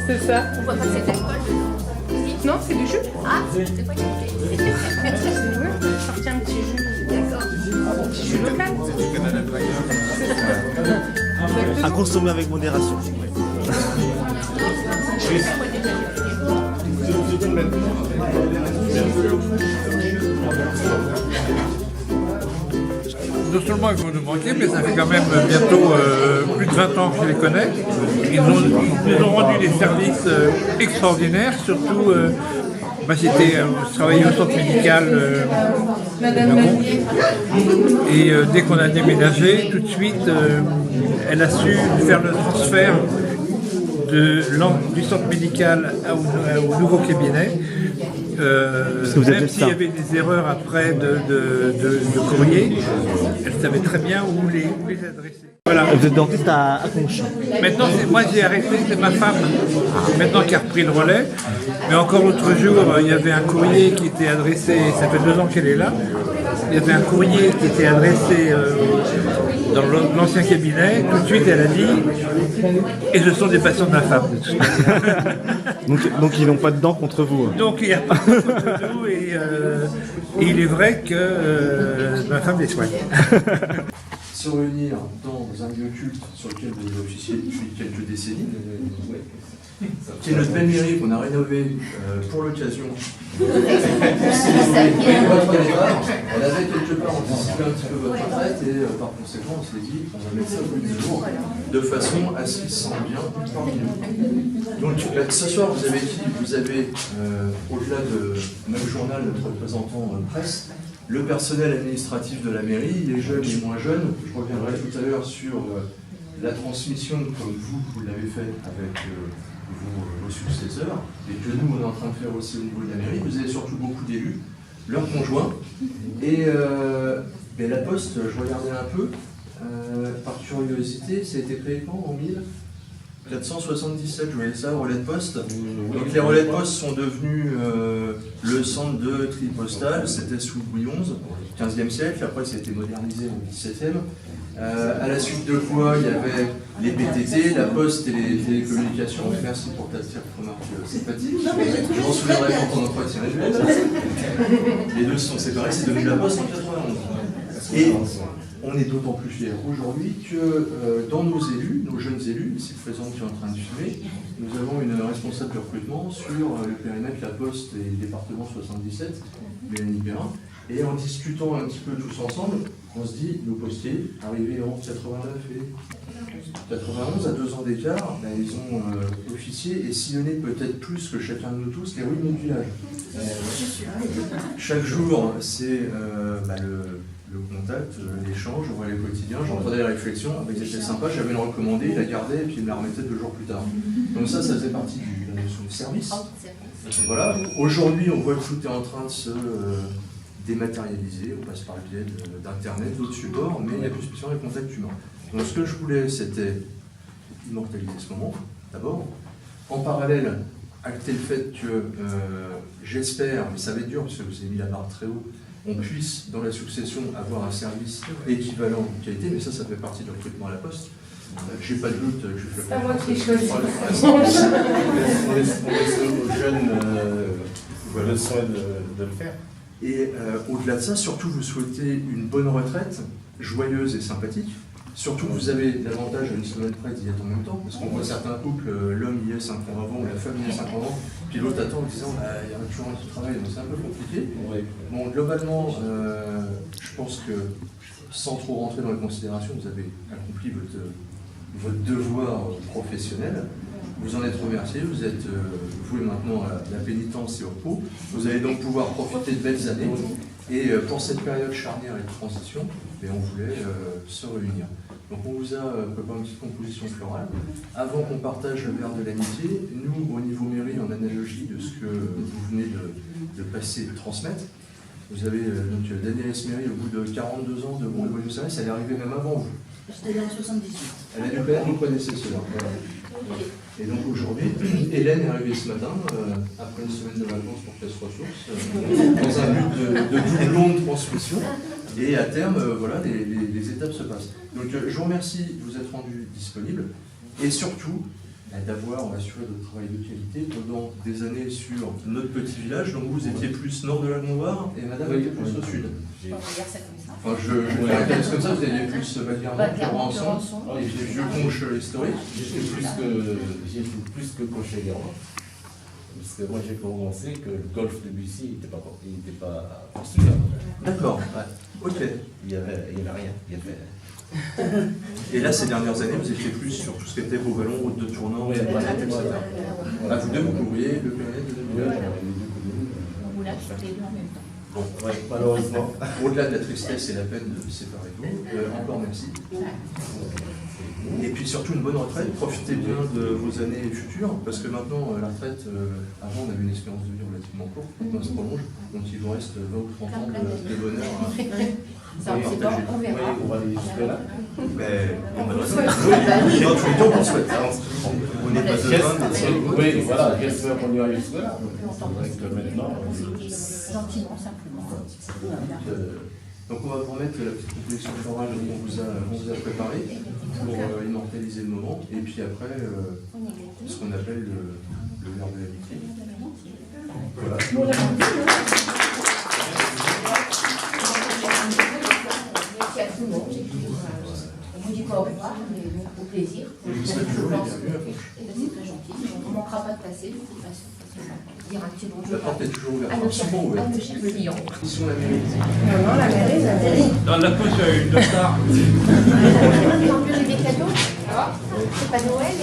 C'est ça. On voit pas que c'est de l'alcool dedans. Si. Non, c'est du jus. Ah, c'est pas écouté. Oui, sortir un petit jus. D'accord. Un petit jus local. À consommer avec modération. Non seulement ils vont nous manquer, mais ça fait quand même bientôt plus de 20 ans que je les connais. Ils nous ont rendu des services extraordinaires, surtout je travaillais au centre médical de Mont. Et dès qu'on a déménagé, tout de suite, elle a su faire le transfert du centre médical au nouveau cabinet. Même s'il y avait des erreurs après de courrier, elle savait très bien où les adresser. Voilà. Vous êtes dentiste à Conches. Maintenant, moi j'ai arrêté, c'est ma femme maintenant qui a repris le relais. Mais encore l'autre jour, il y avait un courrier qui était adressé, ça fait 2 ans qu'elle est là, il y avait un courrier qui était adressé dans l'ancien cabinet. Tout de suite, elle a dit, et ce sont des patients de ma femme. De toute manière. donc ils n'ont pas de dents contre vous. Donc il n'y a pas de contre nous et il est vrai que ma femme les soigne. Se réunir dans un lieu culte sur lequel vous avez officié depuis quelques décennies, qui est notre belle mairie qu'on a rénové pour l'occasion. Elle avait quelque part anticipé un petit peu votre retraite et par conséquent on s'est dit on va mettre ça au bout du jour de façon à ce qu'il se sente bien parmi nous. Donc ce soir vous avez qui? Vous avez au-delà de notre journal, notre représentant presse, le personnel administratif de la mairie, les jeunes et les moins jeunes. Je reviendrai tout à l'heure sur la transmission comme vous l'avez fait avec vos successeurs, et que nous on est en train de faire aussi au niveau de la mairie. Vous avez surtout beaucoup d'élus, leurs conjoints, et la Poste, je regardais un peu, par curiosité, ça a été créé quand, en 1477, je voyais ça, relais de poste. Donc les relais de poste sont devenus le centre de tri postal, c'était sous Louis XI, 15e siècle, après ça a été modernisé au XVIIe. À la suite de quoi il y avait les PTT, la poste et les télécommunications. Merci pour ta petite remarque sympathique. Je m'en souviendrai quand on entretient les deux se sont séparés, c'est devenu la poste en 91. Et on est d'autant plus fiers aujourd'hui que dans nos élus, nos jeunes élus, ici présents qui est en train de filmer, nous avons une responsable de recrutement sur le périmètre La Poste et le département 77, Mélanie Perrin. Et en discutant un petit peu tous ensemble, on se dit, nos postiers, arrivés en 89 et 91, à 2 ans d'écart, ben, ils ont officié et sillonné peut-être plus que chacun de nous tous les rues de notre village. Chaque jour, c'est le contact, l'échange, on voit les quotidiens, j'entendais les réflexions, ils étaient sympas, j'avais le recommandé, il la gardait et puis il me la remettait 2 jours plus tard. Donc ça faisait partie de la notion de service. Voilà. Aujourd'hui, on voit que tout est en train de se dématérialiser, on passe par le biais d'Internet, d'autres supports, mais il y a plus spécialement les contacts humains. Donc ce que je voulais, c'était immortaliser ce moment, d'abord. En parallèle, acter le fait que j'espère, mais ça va être dur parce que vous avez mis la barre très haut, on puisse, dans la succession, avoir un service équivalent de qualité, mais ça fait partie du recrutement à la Poste. J'ai pas de doute que je fais. C'est à moi qui choisis. On laisse aux jeunes le soin de le faire. Et au-delà de ça, surtout vous souhaitez une bonne retraite, joyeuse et sympathique. Surtout vous avez l'avantage d'une semaine près d'y être en même temps, parce qu'on voit certains couples, l'homme y est 5 ans avant, ou la femme y est 5 ans avant, puis l'autre attend en disant il y a toujours un qui travaille, donc c'est un peu compliqué. Bon, globalement, je pense que sans trop rentrer dans les considérations, vous avez accompli votre devoir professionnel. Vous en êtes remercié, vous êtes voué maintenant à la pénitence et au repos. Vous allez donc pouvoir profiter de belles années. Et pour cette période charnière et de transition, on voulait se réunir. Donc on vous a préparé une petite composition florale. Avant qu'on partage le verre de l'amitié, nous, au niveau mairie, en analogie de ce que vous venez de passer et de transmettre, vous avez donc Danielle Esméry, au bout de 42 ans de bon et loyaux service, elle est arrivée même avant vous. J'étais là en 78. Elle a du père, vous connaissez cela. Et donc aujourd'hui, Hélène est arrivée ce matin, après une semaine de vacances pour qu'elle se ressource, dans un but de doublon de transmission. Et à terme, voilà, les étapes se passent. Donc je vous remercie de vous être rendu disponible. Et surtout, d'avoir assuré de travail de qualité pendant des années sur notre petit village. Donc vous étiez plus nord de la Gondoire et madame était plus au sud. On va dire ça comme ça. Enfin, je caractérise comme ça, vous aviez plus Valguerre, Valguerre, Ensemble, et les vieux conches historiques. J'ai fait plus que Cochet-Guerrand. Parce que moi j'ai commencé que le golfe de Bussy n'était pas construit. D'accord, ouais. Ok. Il y avait rien. Et là, ces dernières années, vous étiez plus sur tout ce qui était vos ballons, route de tournant, Oui, etc. voilà. Vous deux, vous couvriez le périmètre de Oui, village. Ou là, je fais les deux en même temps. Bon, ouais, malheureusement. au-delà de la tristesse et la peine de séparer de vous, encore merci. Et puis surtout une bonne retraite, profitez bien de vos années futures, parce que maintenant, la retraite, avant on avait une espérance de vie relativement courte, maintenant elle se prolonge, donc il vous reste 20 ou 30 ans de bonheur Ça, on sait pas, on verra. Oui, on va aller jusque-là. Mais on va le souhaiter. Dans tous les cas, on le souhaite. On n'est pas de Oui, voilà, j'espère qu'on ira jusque-là. C'est vrai que maintenant, Gentiment, simplement. Donc on va vous remettre la petite composition chorale qu'on vous a préparée pour immortaliser le moment, et puis après ce qu'on appelle le verre de l'amitié. Voilà. Merci à tout le monde. On vous dit pas au revoir, mais au plaisir. Vous serez toujours les bienvenus à Conches. C'est très gentil. On ne manquera pas de passer de toute façon. Dire un petit bonjour La porte est toujours ouverte, à nos chers souvent ouverte. clients. Ils sont la mairie. Non, la mairie, la mairie. Dans la poche, il y a une star. Et en plus, j'ai des cadeaux. C'est pas Noël.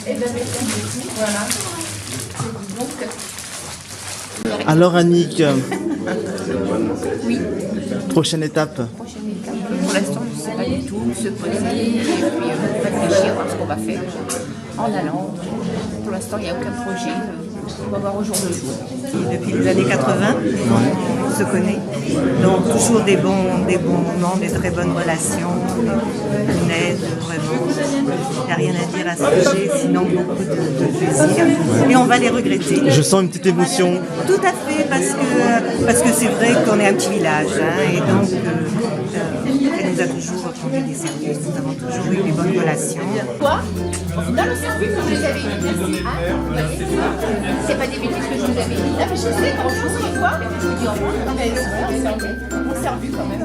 Eh bien, merci beaucoup. Voilà. Donc, Alors Annick, prochaine étape. prochaine étape. Pour l'instant, je ne sais pas du tout, se poser et puis réfléchir à ce qu'on va faire en allant. Pour l'instant, il n'y a aucun projet. On va voir au jour le jour. Depuis les années 80, on se connaît. Donc toujours des bons moments, des très bonnes relations, une aide, vraiment. Il n'y a rien à dire à ce sujet, sinon beaucoup de plaisir. Et on va les regretter. Je sens une petite émotion. Tout à fait, parce que c'est vrai qu'on est un petit village, hein, et donc elle nous a toujours rendu des services, nous avons toujours eu des bonnes relations. Quoi? Dans le service que je vous avais dit. Ah, vous voyez, c'est pas des bêtises que je vous avais dit. Là, mais je sais, quand je vous dis quoi, je vous dis au revoir. On s'est revu quand même.